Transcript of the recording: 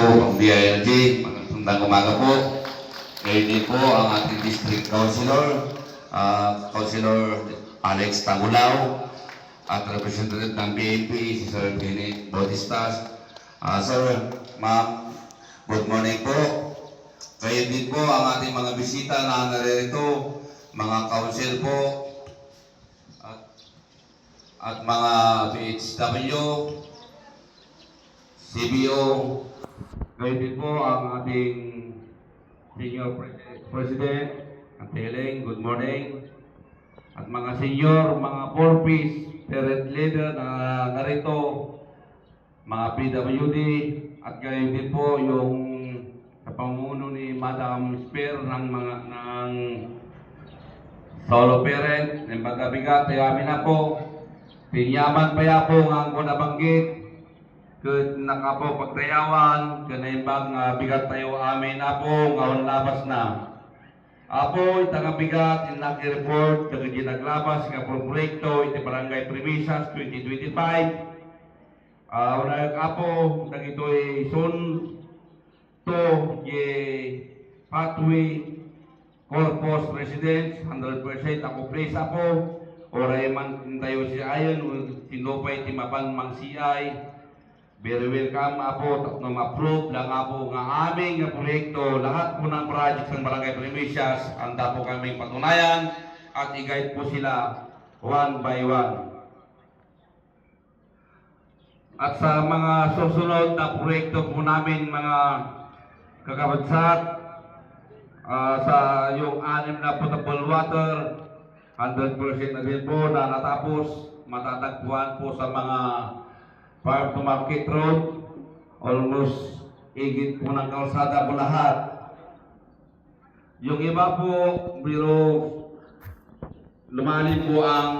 ang DILG, magandang umaga po. Ngayon din po ang ating District Councilor, Councilor Alex Tagulao, at representative ng PNP, si Sir Kenneth Bautista. Sir, ma'am, good morning po. Ngayon din po ang ating mga bisita na naririto, mga council po, at mga PHW, CBO. Ngayon din po ang ating Senior President, ang Teleng, good morning. At mga senior, mga 4-piece, parent leader na narito, mga PWD, at ngayon din po yung kapamuno ni Madam Spear ng solo parent, ng pagkabigat, tayo amin na po. Pinyaman pa ya po nga ako nabanggit, kung nakapo pagtayawan, kanaimbang bigat tayo amin na po, ngayon labas na. Apo, itang bigat, inaki report, kag ginaglabas, ka proyekto, iti barangay premisas 2025. Unang apo, nagito'y soon to, ye pathway, corpus residence, 100% ako place ako, oray man tayo si ayon, sinupay timapan mang CI, very welcome apo, tatlong approve lang apo nga aming nga proyekto, lahat po ng projects ng Barangay Primicias, handa po kaming patunayan at i-guide po sila one by one. At sa mga susunod na proyekto po namin mga kakabansat, sa yung 6 na potable water, 100% na din po na natapos, matatagpuan po sa mga farm to market road, almost higit po ng kalsada po lahat. Yung iba po, biro lumalim po ang